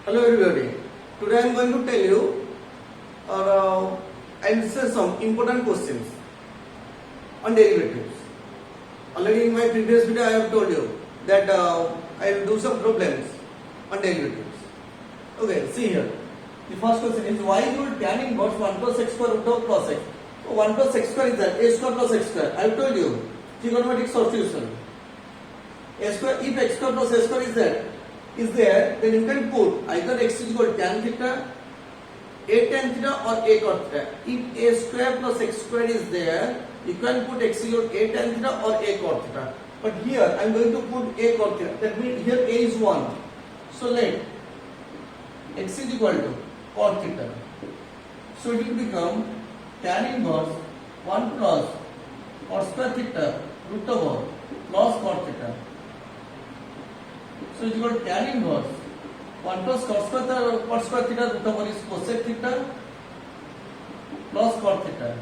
Hello everybody. Today I am going to tell you or answer some important questions on derivatives. Already in my previous video I have told you that I will do some problems on derivatives. Okay, see here. The first question is why will tan inverse 1 plus x square root of plus x? So 1 plus x square is that a square plus x square. I have told you trigonometric substitution. A square, if x square plus a square is there, then you can put either x is equal to tan theta, a tan theta or a cot theta. If a square plus x square is there, you can put x is equal to a tan theta or a cot theta. But here I am going to put a cot theta. That means here a is 1. So let x is equal to cot theta. So it will become tan inverse 1 plus cot square theta root over plus cot theta. So it is equal to tan inverse 1 plus cot square theta root over is cosec theta plus cot theta.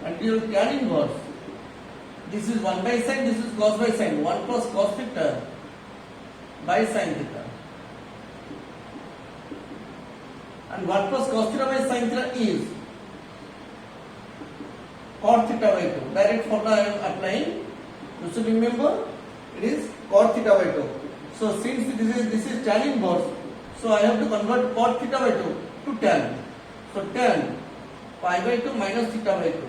And your tan inverse, this is 1 by sin, this is cos by sin, 1 plus cos theta by sin theta. And 1 plus cos theta by sin theta is cot theta by 2. Direct formula I am applying. You should remember it is cot theta by 2. So since this is tan inverse, so I have to convert cot theta by 2 to tan. So tan pi by 2 minus theta by 2.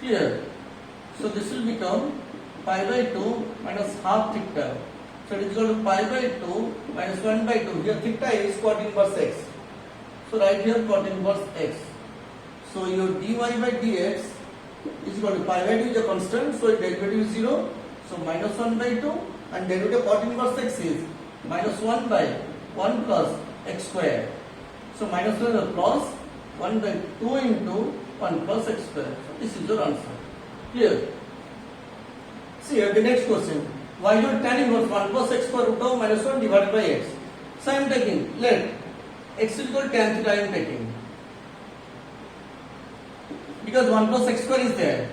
Clear? So this will become pi by 2 minus half theta. So it is equal to pi by 2 minus 1 by 2. Here theta is cot inverse x. So write here cot inverse x. So your dy by dx is equal to pi by 2 is a constant. So derivative is 0. So minus 1 by 2 and derivative cot inverse x is minus 1 by 1 plus x square. So minus 1 is plus 1 by 2 into 1 plus x square. So this is your answer. Clear? See here the next question. Why your tan inverse 1 plus x square root of minus 1 divided by x? So I am taking, let x is equal to tan theta I am taking. Because 1 plus x square is there.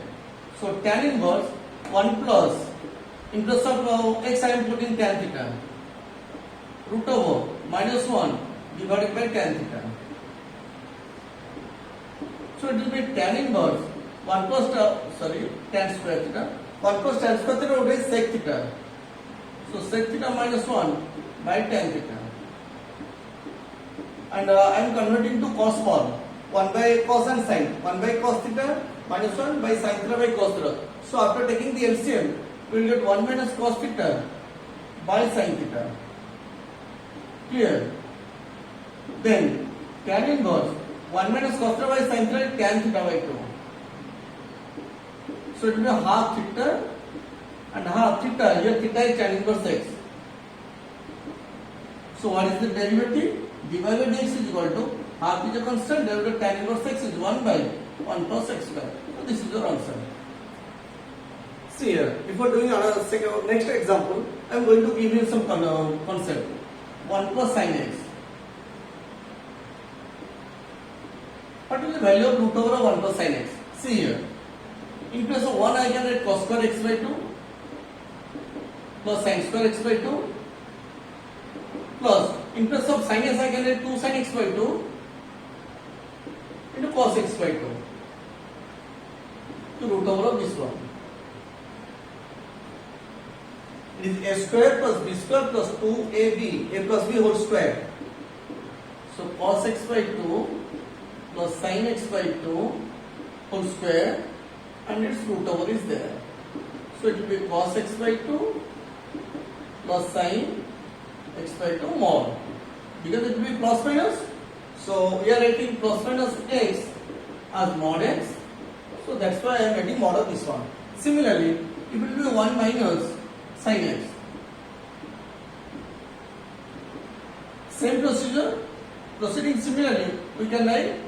So tan inverse 1 plus in place of x I am putting tan theta root over minus 1 divided by tan theta. So it will be tan inverse 1 plus tan square theta. 1 plus tan square theta would be sec theta. So sec theta minus 1 by tan theta. And I am converting to cos form. 1 by cos and sin. 1 by cos theta minus 1 by sin theta by cos theta. So after taking the LCM, we will get 1 minus cos theta by sin theta. Clear? Then tan inverse 1 minus cos theta by sin theta is tan theta by 2. So it will be half theta and half theta. Here theta is tan inverse x. So what is the derivative? dy by dx is equal to half is a constant, derivative tan inverse x is 1 by 1 plus x square. So this is your answer. See here, before doing next example, I am going to give you some concept. 1 plus sin x. What is the value of root over 1 plus sin x? See here. In place of 1 I can write cos square x by 2 plus sin square x by 2 plus in place of sin x I can write 2 sin x by 2 into cos x by 2 to root over of this one. It is a square plus b square plus 2ab, a plus b whole square. So cos x by 2 plus sin x by 2 whole square and its root over is there. So it will be cos x by 2 plus sin x by 2 mod. Because it will be plus minus, so we are writing plus minus x as mod x. So that's why I am writing mod of this one. Similarly, it will be 1 minus sin x. Same procedure, proceeding similarly, we can write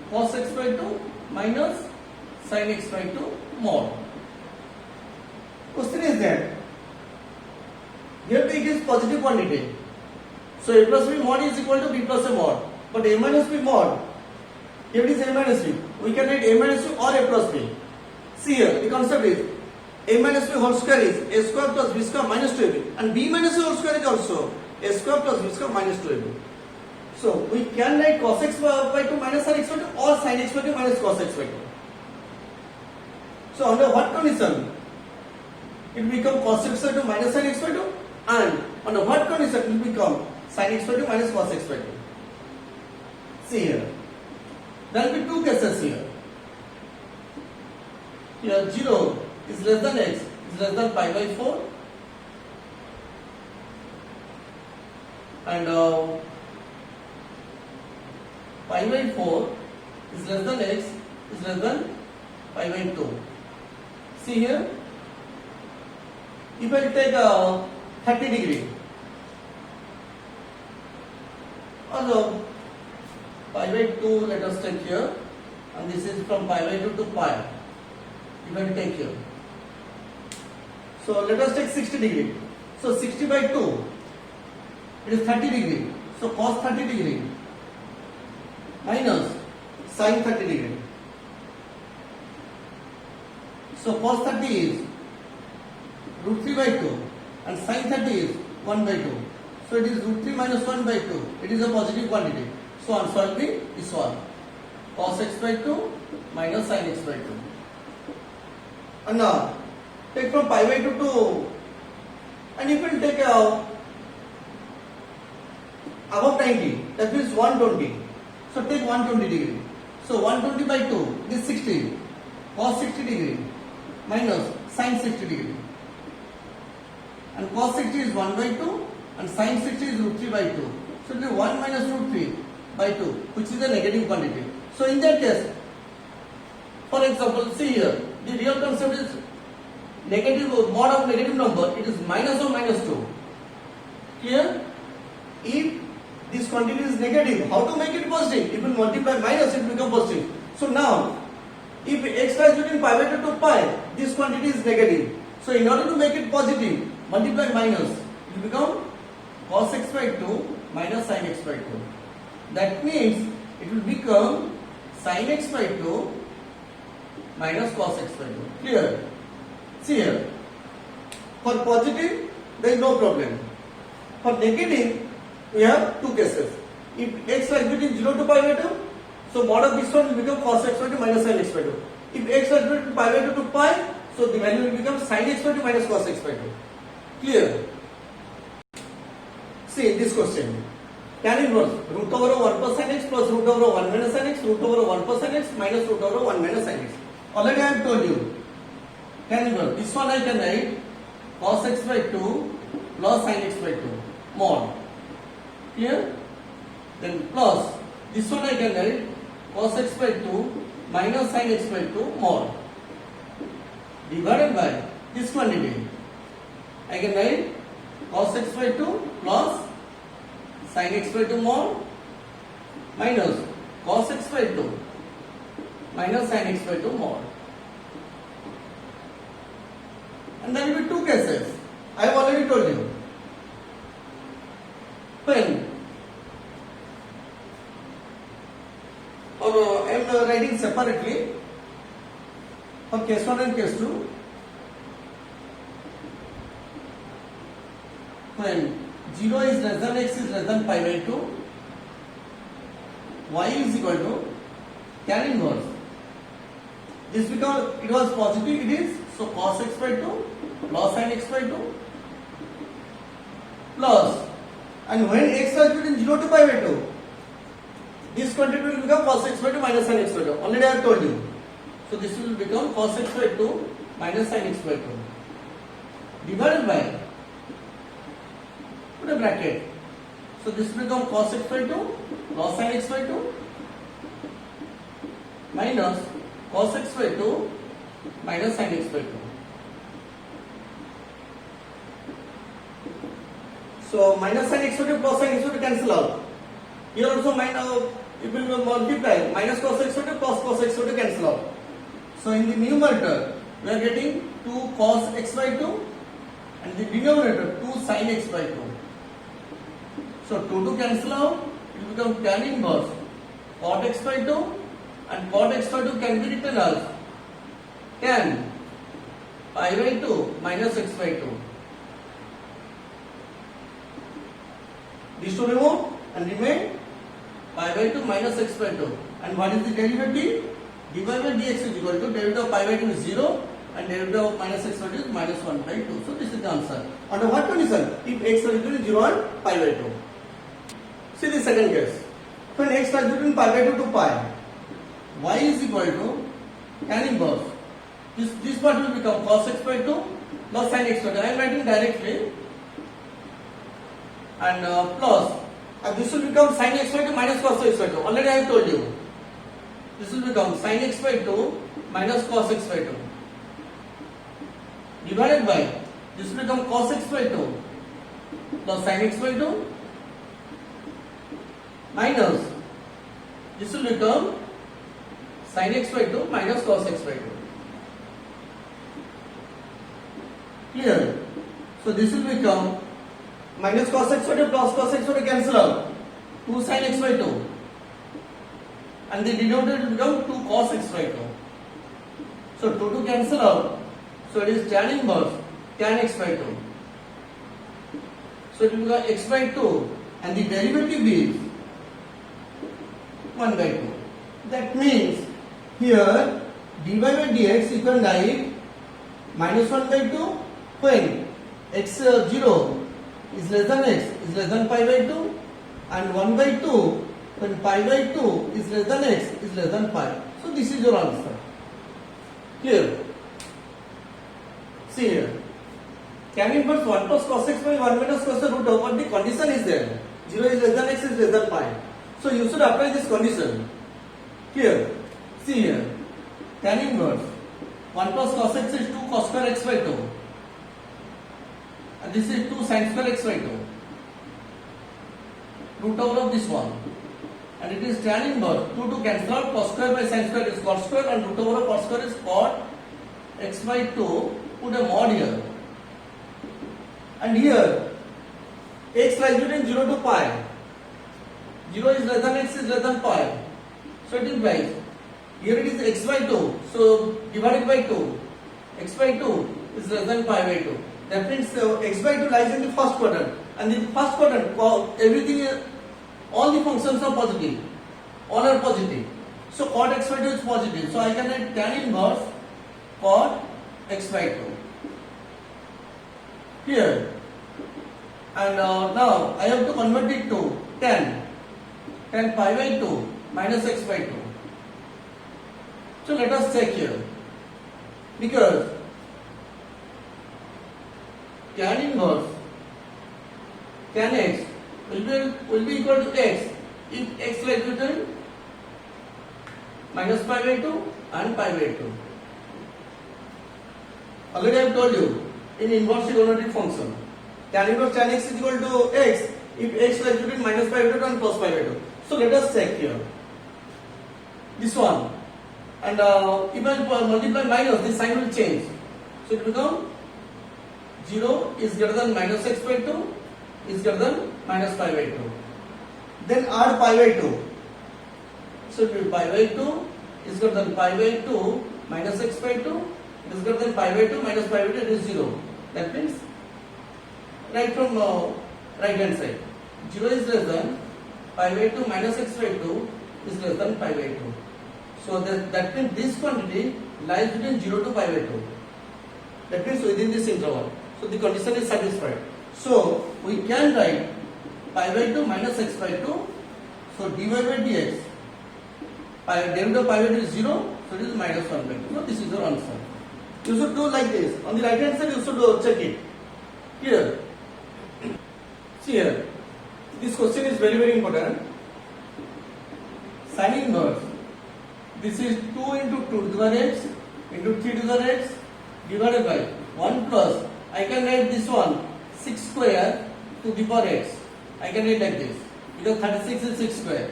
cos x by 2 minus sin x by 2 mod. Question is that here it is positive quantity. So a plus b mod is equal to b plus a mod. But a minus b mod, here it is a minus b. We can write a minus b or a plus b. See here, the concept is a minus b whole square is a square plus b square minus 2ab, and b minus a whole square is also square plus b square minus 2ab. So we can write cos x by 2 minus sin x by 2 or sin x by 2 minus cos x by 2. So under what condition? It will become cos x by 2 minus sin x by 2, and under what condition it will become sin x by 2 minus cos x by 2. See here. There will be two cases here. Here 0 is less than x is less than pi by 4, and pi by 4 is less than x is less than pi by 2. See here, if I take 30 degree, also pi by 2 let us take here, and this is from pi by 2 to pi. If I take here, so let us take 60 degree. So 60 by 2, it is 30 degree. So cos 30 degree minus sin 30 degree. So cos 30 is root 3 by 2 and sin 30 is 1 by 2. So it is root 3 minus 1 by 2. It is a positive quantity. So answer will be this one. Cos x by 2 minus sin x by 2. And now take from pi by 2 to, and you can take above 90, that means 120. So take 120 degree. So 120 by 2 is 60. Cos 60 degree minus sin 60 degree. And cos 60 is 1 by 2 and sin 60 is root 3 by 2. So it will be 1 minus root 3 by 2, which is a negative quantity. So in that case, for example, see here, the real concept is negative, mod of negative number, it is minus or minus 2. Here, if this quantity is negative, how to make it positive? If you multiply minus, it will become positive. So now, if x lies between pi by 2 to pi, this quantity is negative. So in order to make it positive, multiply minus, it will become cos x by 2 minus sin x by 2. That means it will become sin x by 2 minus cos x by 2. Clear? See here. For positive, there is no problem. For negative, we have two cases. If x lies between 0 to pi by 2, so mod of this one will become cos x by 2 minus sin x by 2. If x lies between pi by 2 to pi, so the value will become sin x by 2 minus cos x by 2. Clear? See this question. Tan inverse root over 1 plus sin x plus root over 1 minus sin x, root over 1 plus sin x minus root over 1 minus sin x. Already I have told you. Tan inverse. This one I can write cos x by 2 plus sin x by 2 mod. Clear? Then plus this one I can write cos x by 2 minus sin x by 2 mod divided by this quantity. I can write cos x by 2 plus sin x by 2 mod minus cos x by 2 minus sin x by 2 mod. And there will be two cases. I have already told you. When I am writing separately for case 1 and case 2. When 0 is less than x is less than pi by 2, y is equal to tan inverse. This because it was positive, it is so cos x by 2 plus sin x by 2 plus, and when x is between 0 to pi by 2, this quantity will become cos x by 2 minus sin x by 2. Already I have told you. So this will become cos x by 2 minus sin x by 2 divided by, put a bracket. So this will become cos x by 2 plus sin x by 2 minus cos x by 2 minus sin x by 2. So minus sin x by 2 plus sin x by 2 cancel out. Here also it will multiply minus cos x by 2 plus cos x by 2 cancel out. So in the numerator we are getting 2 cos x by 2 and the denominator 2 sin x by 2. So 2 to cancel out, it will become tan inverse cot x by 2, and cot x by 2 can be written as tan pi by 2 minus x by 2. These two remove and remain pi by 2 minus x by 2. And what is the derivative? dy by dx is equal to derivative of pi by 2 is 0 and derivative of minus x by 2 is minus 1 by 2. So this is the answer. Under what condition? If x is equal to 0 and pi by 2. See the second case. When x is between pi by 2 to pi, y is equal to tan inverse. This part will become cos x by 2 plus sin x by 2. I am writing directly. And plus, and this will become sin x by 2 minus cos x by 2. Already I have told you. This will become sin x by 2 minus cos x by 2. Divided by, this will become cos x by 2 plus sin x by 2 minus, this will become sin x by 2 minus cos x by 2. Clear? So this will become minus cos x by 2 plus cos x by 2 cancel out. 2 sin x by 2. And the denominator will become 2 cos x by 2. So 2 to cancel out. So it is tan inverse tan x by 2. So it will become x by 2 and the derivative is 1 by 2. That means here dy by dx you can write minus 1 by 2 when x 0 is less than x is less than pi by 2 and 1 by 2 when pi by 2 is less than x is less than pi. So this is your answer. Clear? See here. Tan inverse 1 plus cos x by 1 minus cos the root of what the condition is there. 0 is less than x is less than pi. So you should apply this condition. Here. See here. Tan inverse 1 plus cos x is 2 cos square x by 2. And this is 2 sin square x by 2. Root over of this one. And it is tan inverse 2 to cancel out cos square by sin square is cos square and root over of cos square is cot x by 2. Put a mod here. And here x lies between 0 to pi. 0 is less than x is less than pi. So it implies here it is x by 2. So divided by 2. X by 2 is less than pi by 2. That means x by 2 lies in the first quadrant. And in the first quadrant, everything, all the functions are positive. All are positive. So cot x by 2 is positive. So I can write tan inverse cot x by 2. Here. And now I have to convert it to tan. Tan pi by 2 minus x by 2. So let us check here. Because tan inverse tan x will be equal to x if x lies between minus pi by 2 and pi by 2. Already I have told you in inverse trigonometric function tan inverse tan x is equal to x if x lies between minus pi by 2 and plus pi by 2. So let us check here this one, and if I multiply minus, this sign will change. So it become 0 is greater than minus x by 2 is greater than minus pi by 2. Then add pi by 2. So it will be pi by 2 is greater than pi by 2 minus x by 2 is greater than pi by 2 minus pi by 2, it is 0. That means right from right hand side 0 is less than pi by 2 minus x by 2 is less than pi by 2. So that means this quantity lies between 0 to pi by 2. That means within this interval. So the condition is satisfied. So we can write pi by 2 minus x by 2. So dy by dx, derivative of pi by 2 is 0. So it is minus 1 by 2. So this is your answer. You should do like this. On the right hand side you should check it. Here. See here. This question is very very important. Sin inverse. This is 2 into 2 to the power x into 3 to the power x divided by 1 plus, I can write this one 6 square to the power x. I can write like this because 36 is 6 square.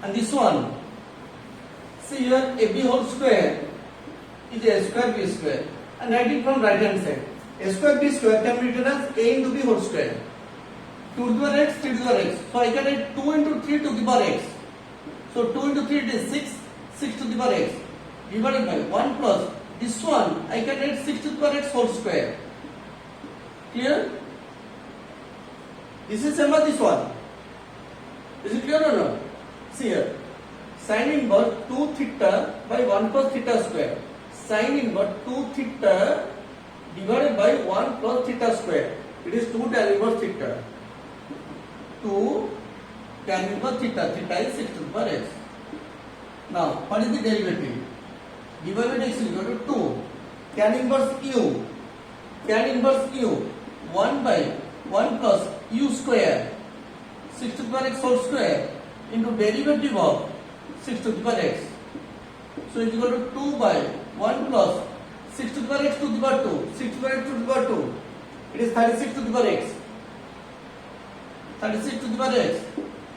And this one, see here ab whole square is a square b square, and write it from right hand side. A square b square can be written as a into b whole square. 2 to the power x, 3 to the power x. So I can write 2 into 3 to the power x. So 2 into 3 it is 6, 6 to the power x divided by 1 plus this one I can write 6 to the power x whole square. Clear? This is same as this one. Is it clear or not? See here. Sin inverse 2 theta by 1 plus theta square. Sin inverse 2 theta divided by 1 plus theta square. It is 2 tan inverse theta. 2 tan inverse theta. Theta is 6 to the power x. Now, what is the derivative? Dy by x is equal to 2 tan inverse u. Tan inverse u 1 by 1 plus u square 6 to the power x whole square into derivative of 6 to the power x. So it is equal to 2 by 1 plus 6 to the power x to the power 2. 6 to the power x to the power 2. It is 36 to the power x. 36 to the power x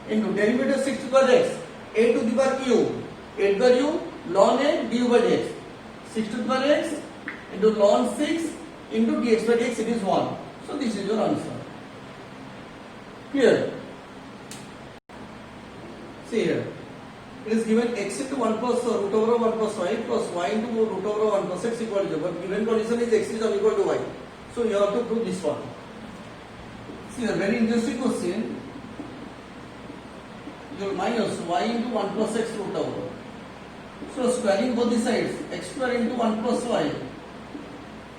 into derivative of 6 to the power x. A to the power u. A to the power u ln a du by dx. 6 to the power x into ln 6 into dx by dx, it is 1. So this is your answer. Clear? See here. It is given x into 1 plus root over 1 plus y plus y into root over 1 plus x equal to 0. But given condition is x is unequal to y. So you have to prove this one. See a very interesting question. You minus y into 1 plus x root over. So squaring both the sides, x square into 1 plus y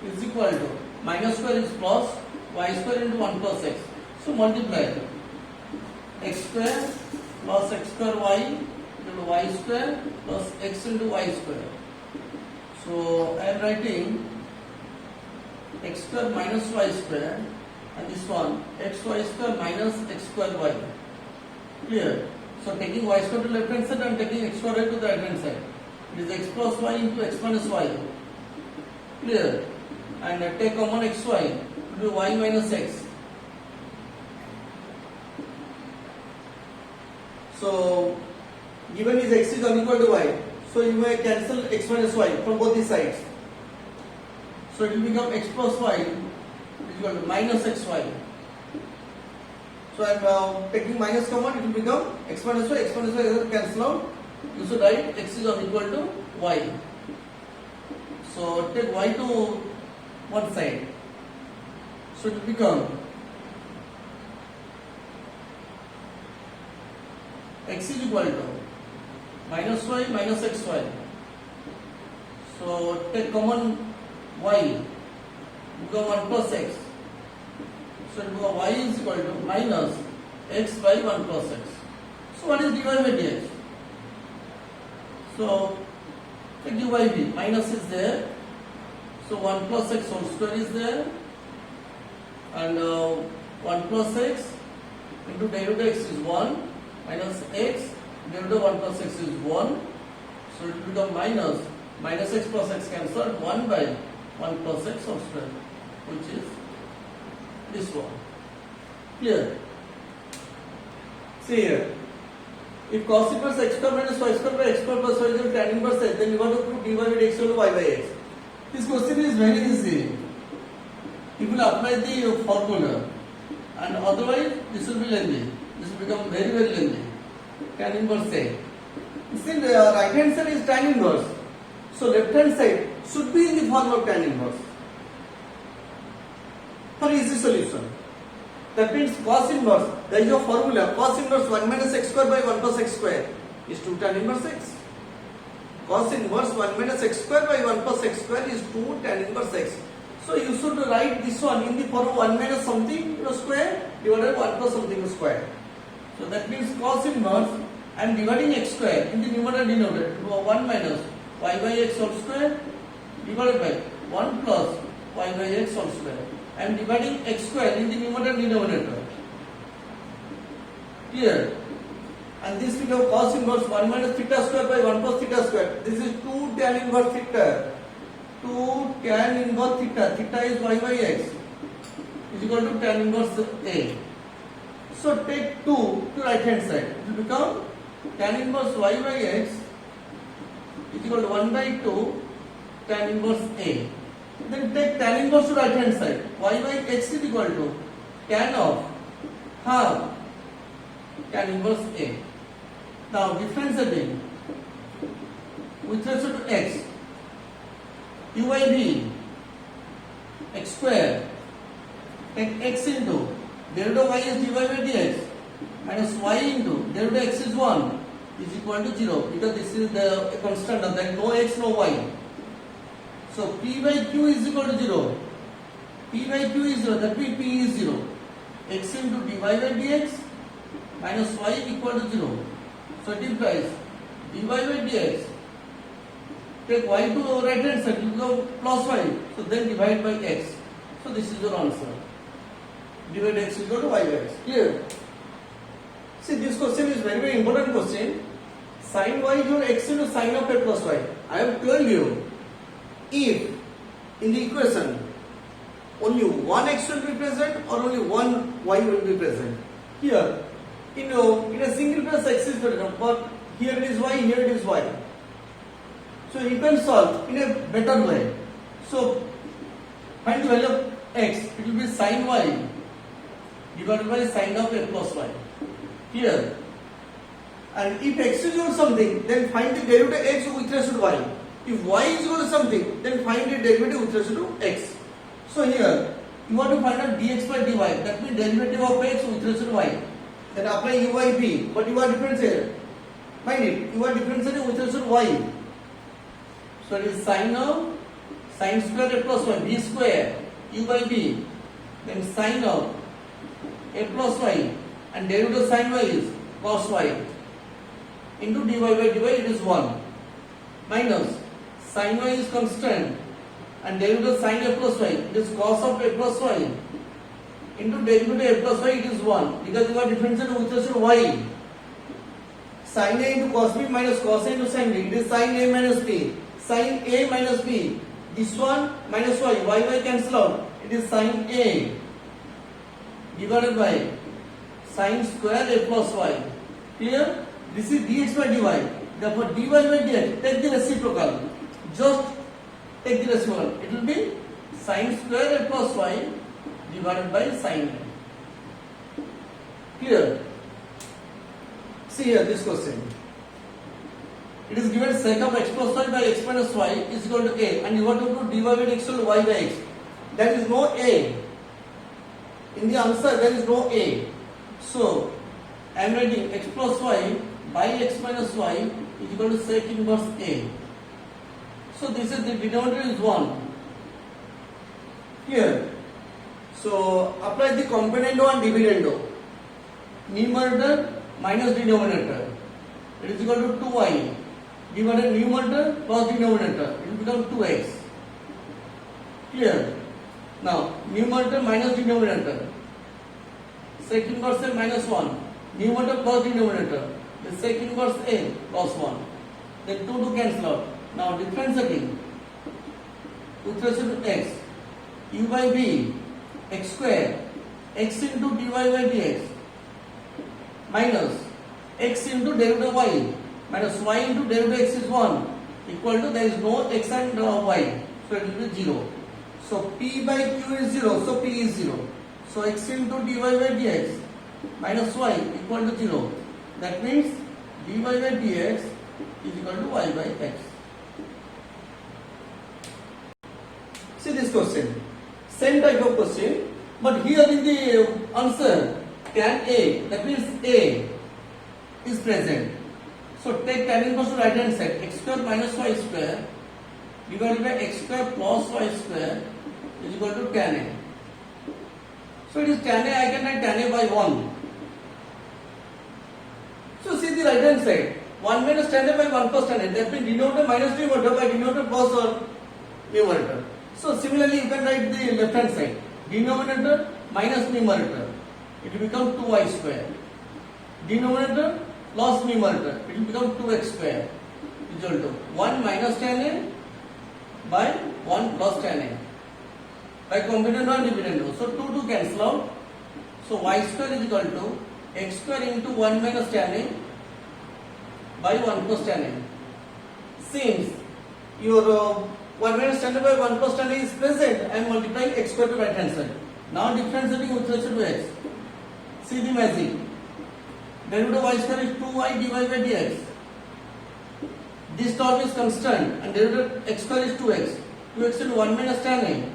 is equal to minus square is plus y square into 1 plus x. So multiply x square plus x square y into y square plus x into y square. So I am writing x square minus y square and this one xy square minus x square y. Clear? So taking y square to left hand side and taking x square to the right hand side. It is x plus y into x minus y. Clear? And take common xy, it will be y minus x. So given is x is unequal to y, so you may cancel x minus y from both the sides. So it will become x plus y is equal to minus xy. So I am taking minus common, it will become x minus y will cancel out. You should write x is unequal to y. So take y to one side. So it will become x is equal to minus y minus xy. So take common y, become 1 plus x. So it will y is equal to minus x by 1 plus x. So what is dy by dx? So take dy by b, minus is there. So 1 plus x whole square is there. And 1 plus x into derivative x is 1 minus x derivative 1 plus x is 1. So it will become minus x plus x cancelled 1 by 1 plus x whole square, which is this one. Clear? See here. If cos inverse x square minus y square by x square plus y is equal to tan inverse x, then you have to prove dy by dx equal to y by x. This question is very easy. You will apply the formula, and otherwise this will be lengthy. This will become very lengthy. Tan inverse A. See, the right hand side is tan inverse. So left hand side should be in the form of tan inverse. For easy solution. That means cos inverse, there is a formula, cos inverse 1 minus x square by 1 plus x square is 2 tan inverse x. Cos inverse 1 minus x square by 1 plus x square is 2 tan inverse x. So you should write this one in the form of 1 minus something square divided by 1 plus something square. So that means cos inverse, I am dividing x square in the numerator and denominator to 1 minus y by x whole square divided by 1 plus y by x whole square. I am dividing x square in the numerator and denominator. Clear? And this becomes cos inverse 1 minus theta square by 1 plus theta square. This is 2 tan inverse theta. 2 tan inverse theta. Theta is y by x is equal to tan inverse A. So take 2 to right hand side. It will become tan inverse y by x is equal to 1 by 2 tan inverse A. Then take tan inverse to right hand side. Y by x is equal to tan of half tan inverse A. Now differentiating with respect to x, u by v x square, take x into derivative of y is dy by dx minus y into derivative of x is 1 is equal to 0 because this is a constant of that, no x no y. So p by q is equal to 0. P by q is 0, that means p is 0. X into dy by dx minus y equal to 0. So it implies dy by dx, take y to right hand side, you go plus y, so then divide by x. So this is your answer. Divide x equal to y by x. Clear? See, this question is very, very important question. Sin y is your x into sin of a plus y. I have told you, if in the equation only one x will be present or only one y will be present. Here, in a single place x is present, but here it is y, here it is y. So you can solve in a better way. So find the value of x, it will be sin y divided by sin of a plus y. Here. And if x is equal to something, then find the derivative of x with respect to y. If y is equal to something, then find the derivative with respect to x. So here, you want to find out dx by dy, that means derivative of x with respect to y. Then apply u by b, but you are differentiating. Mind it, you are differentiating with respect to y. So it is sin of sin square a plus y, b square, u by b, then sin of a plus y, and derivative of sin y is cos y, into dy by dy, it is 1, minus sin y is constant, and derivative of sin a plus y, it is cos of a plus y, into derivative a plus y, it is 1, because you are differentiating with respect to y. Sin a into cos b minus cos a into sin b, it is sin a minus b, sin a minus b, this one minus y cancel out, it is sin a divided by sin square a plus y. Clear? This is dx by dy. Therefore dy by dx, take the reciprocal. Just take the reciprocal. It will be sin square a plus y divided by sin a. Clear? See here this question. It is given sec of x plus y by x minus y is equal to a, and you want to do dy by dx equal to y by x. There is no a. In the answer there is no a. So I am writing x plus y by x minus y is equal to sec inverse a. So this is the denominator is 1. Here. So apply the componendo and dividendo. Numerator minus denominator. It is equal to 2y. Divided numerator plus denominator. It will become 2x. Clear? Now numerator minus denominator. Sec inverse a minus 1. Numerator plus denominator. The sec inverse a plus 1. Then 2 to cancel out. Now differentiating with respect to x. U by b x square x into dy by dx minus x into derivative y minus y into derivative x is 1 equal to, there is no x and y, so it will be 0. So p by q is 0, so p is 0. So x into dy by dx minus y equal to 0. That means dy by dx is equal to y by x. See this question, same type of question, but here in the answer tan a, that means a is present. So take tan inverse to right hand side, x square minus y square divided by x square plus y square is equal to tan a. So it is tan a, I can write tan a by 1. So see the right hand side, 1 minus tan a by 1 plus tan a, that means denominator minus numerator by denominator plus or numerator. So similarly you can write the left hand side, denominator minus numerator, it will become 2y square. Denominator plus numerator, it will become 2x square is equal to 1 minus tan a by 1 plus tan a by componendo and dividendo. So 2 to cancel out. So y square is equal to x square into 1 minus tan a by 1 plus tan a. Since your 1 minus tan a by 1 plus tan a is present, I am multiplying x square to right hand side. Now differentiating with respect to x. See the magic. Derivative of y square is 2y dy by dx. This term is constant and derivative x square is 2x. 2x into 1 minus tan a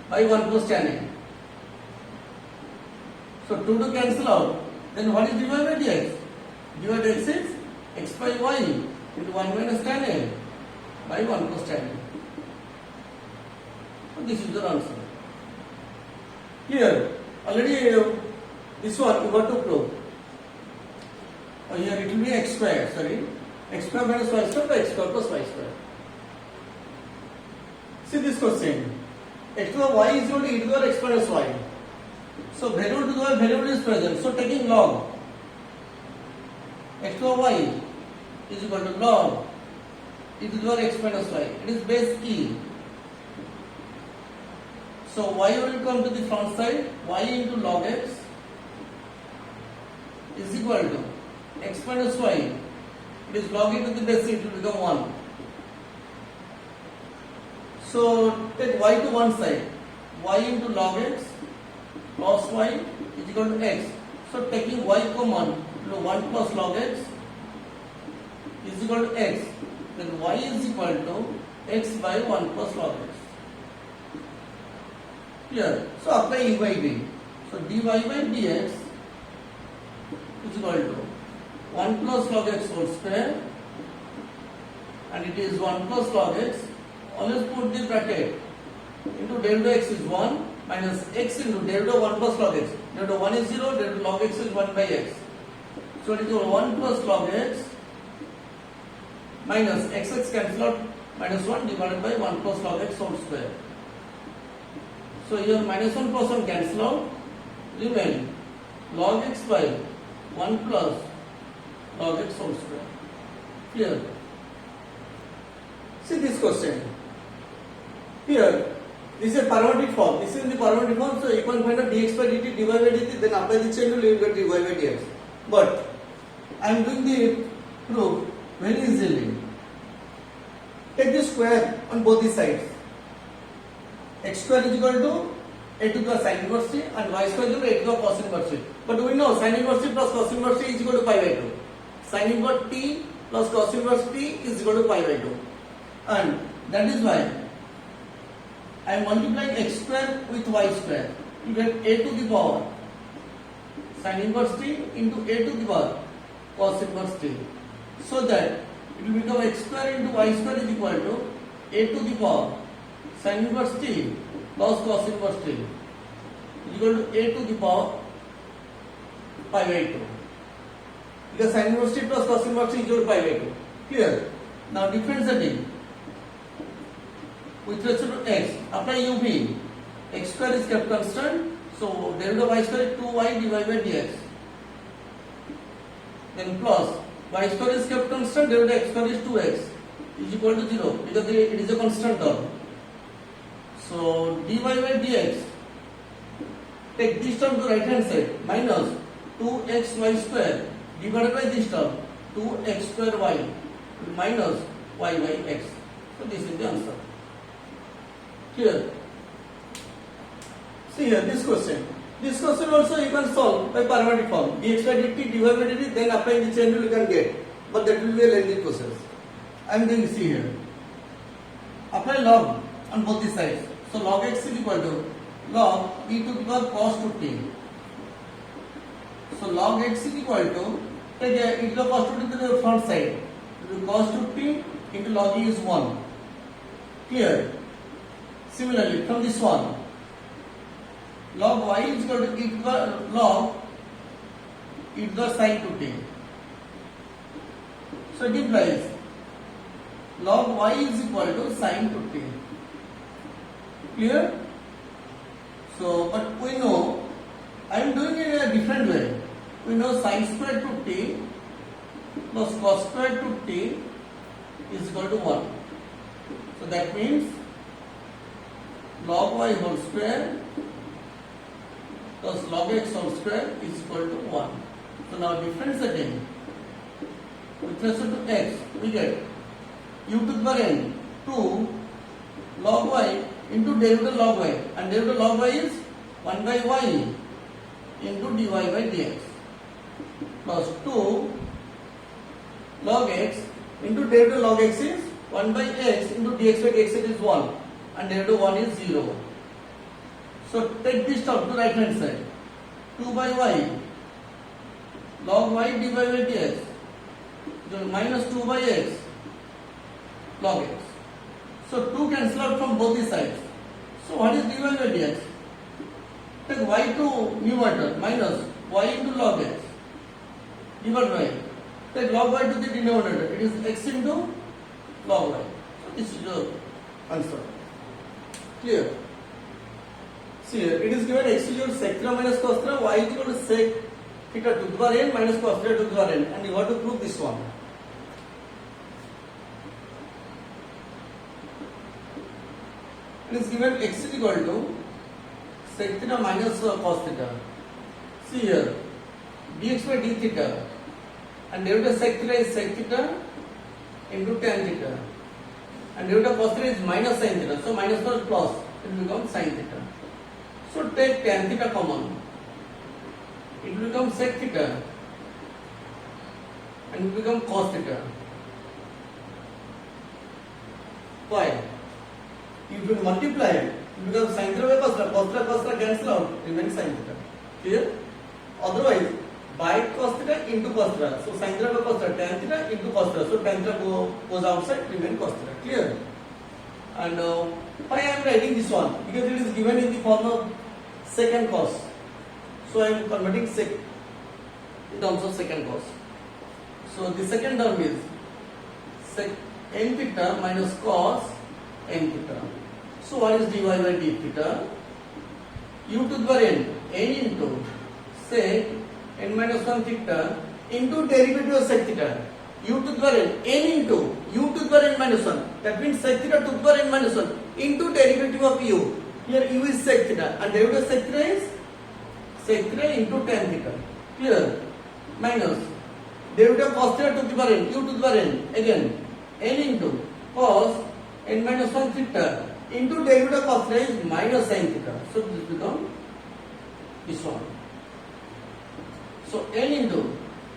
by 1 plus tan a. So 2 to cancel out. Then what is dy by dx? Dy by dx is x by y into 1 minus tan a by 1 plus tan a. So this is the answer. Here, already this one you got to prove. Here it will be x square, sorry. X square minus y square by x square plus y square. See this question. X to the y is equal to e to the x minus y. So variable to the y variable is present. So taking log x to the y is equal to log e to the x minus y. It is base e. So y will come to the front side. Y into log x is equal to x minus y. It is log e to the base e. It will become 1. So take y to one side. Y into log x plus y is equal to x. So taking y common, 1 plus log x is equal to x. Then y is equal to x by 1 plus log x. Here, so apply e by d. So dy by dx is equal to 1 plus log x whole square, and it is 1 plus log x. Always put the bracket into del delta x is 1 minus x into del delta 1 plus log x. Del delta 1 is 0, del delta log x is 1 by x. So it is 1 plus log x minus x cancel out, minus 1 divided by 1 plus log x whole square. So here minus 1 plus 1 cancel out, remain log x by 1 plus log x whole square. Clear? See this question. Here, this is a parametric form. This is in the parametric form, so you can find out dx by dt, dy by dt, then apply the chain rule, you will get dy by dx. But I am doing the proof very easily. Take the square on both the sides. X square is equal to a to the sin inverse t and y square is equal to a to the cos inverse t. But we know sin inverse t plus cos inverse t is equal to pi by 2. Sin inverse t plus cos inverse t is equal to pi by 2. And that is why I am multiplying x square with y square. You get a to the power sin inverse t into a to the power cos inverse t. So that it will become x square into y square is equal to a to the power sin inverse t plus cos inverse t is equal to a to the power pi by 2. Because sin inverse t plus cos inverse t is equal to pi by 2. Clear? Now differentiating with respect to x, apply uv. X square is kept constant, so del delta y square is 2y divided by dx. Then plus y square is kept constant, del delta x square is 2x is equal to 0 because it is a constant term. So dy by dx, take this term to right hand side, minus 2xy square divided by this term 2x square y minus y by x. So this is the answer. Here, see here this question. This question also you can solve by parametric form. dx by dt, dy by dt, then apply the chain rule you can get. But that will be a lengthy process. I am going to see here. Apply log on both the sides. So log x is equal to log e to the power cos 2t. So log x is equal to take e to the cos 2t to the front side. Cos 2t into log e is 1. Clear? Similarly, from this one, log y is equal to e to the log e to the sin 2t. So it implies log y is equal to sin 2t. Clear? So, but we know, I am doing it in a different way. We know sin square 2t plus cos square 2t is equal to 1. So that means log y whole square plus log x whole square is equal to 1. So now differentiating with respect to x, we get u to the power n 2 log y into derivative log y, and derivative log y is 1 by y into dy by dx plus 2 log x into derivative log x is 1 by x into dx by dx, it is 1 and derivative 1 is 0. So take this term to right hand side. 2 by y log y dy by dx, so minus 2 by x log x. So 2 cancel out from both the sides. So what is dy by dx? Take y to numerator minus y into log x divided by, take log y to the denominator, it is x into log y. So this is your answer. Clear? See here, it is given x is equal to sec theta minus cos theta, y is equal to sec theta to the power n minus cos theta to the power n, and you have to prove this one. It is given x is equal to sec theta minus cos theta. See here, dx by d theta, and derivative sec theta is sec theta into tan theta, and derivative cos theta is minus sin theta. So minus plus plus, it will become sin theta. So take tan theta common, it will become sec theta, and it will become cos theta. Why? If you multiply it, it becomes sin theta by cos theta cancel out, remains sin theta. Clear? Otherwise, by cos theta into cos theta. So sin theta by cos theta, tan theta into cos theta. So tan theta goes outside, remains cos theta. Clear? And why I am writing this one? Because it is given in the form of second cos. So I am converting sec in terms of second cos. So the second term is sec n theta minus cos n theta. So what is dy by d theta? U to the power n into sec n minus 1 theta into derivative of sec theta. U to the power n into u to the power n minus 1. That means sec theta to the power n minus 1 into derivative of u. Here u is sec theta and derivative of sec theta is sec theta into tan theta. Clear? Minus derivative of cos theta to the power n, u to the power n, again n into cos n minus 1 theta into derivative of cos theta is minus sin theta. So this becomes this one. So n into,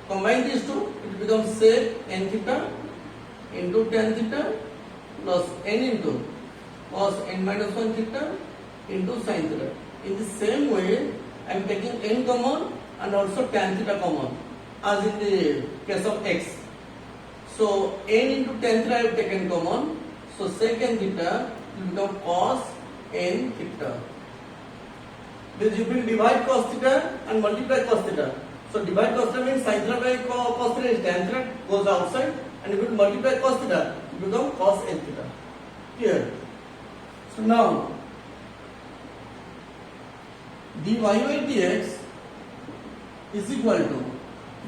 combine these two, it becomes sec n theta into tan theta plus n into cos n minus 1 theta into sin theta. In the same way, I am taking n common and also tan theta common as in the case of x. So n into tan theta I have taken common. So sec n theta will become cos n theta. Then you will divide cos theta and multiply cos theta. So divide cos theta means sin theta by cos theta is tan theta goes outside, and if you multiply cos theta, it will become cos n theta. Here. So now dy by dx is equal to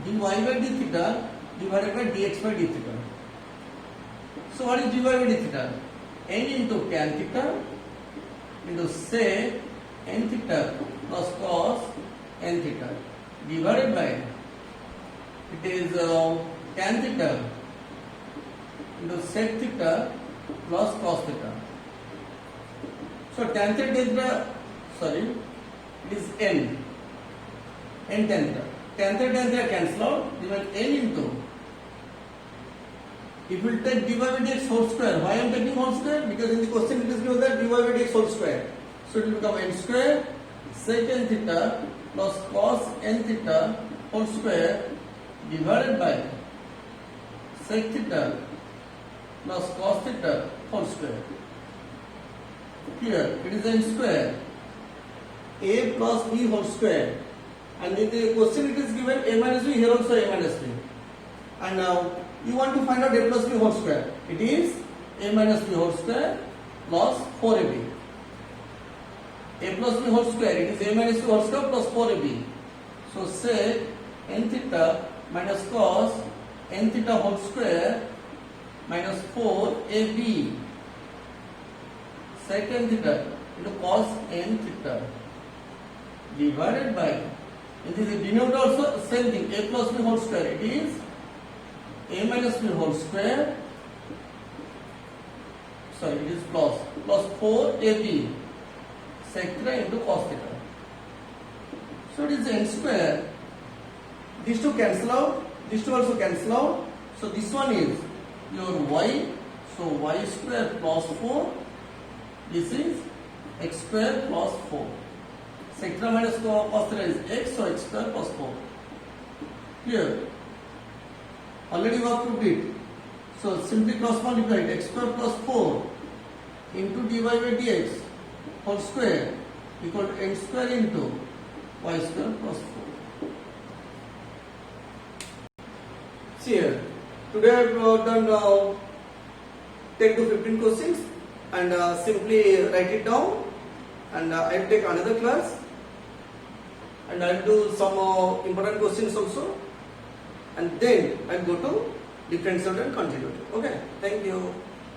dy by d theta divided by dx by d theta. So what is dy by d theta? N into tan theta into sec n theta plus cos n theta divided by, it is tan theta into sec theta plus cos theta. So tan theta, sorry, it is n tan theta. Tan theta cancel out, divide n into, if we take dy by dx whole square, why I am taking whole square? Because in the question it is given that dy by dx whole square. So it will become n square sec n theta plus cos n theta whole square divided by sec theta plus cos theta whole square. Here it is n square a plus b whole square, and in the question it is given a minus b, here also a minus b, and now you want to find out a plus b whole square. It is a minus b whole square plus 4ab. A plus b whole square, it is a minus b whole square plus 4ab. So sec n theta minus cos n theta whole square minus 4ab sec n theta into cos n theta divided by, in this denominator also same thing, a plus b whole square, it is a minus b whole square, sorry, it is plus 4ab sec theta into cos theta. So it is n square. These two cancel out, these two also cancel out. So this one is your y. So y square plus 4. This is x square plus 4. Sec theta minus cos theta is x, so x square plus 4. Here, already we have proved it. So simply cross multiply x square plus 4 into dy by dx whole square equal to n square into y square plus 4. See here, today I have done 10 to 15 questions and simply write it down, and I will take another class and I will do some important questions also, and then I will go to differential and continuity. Okay, thank you.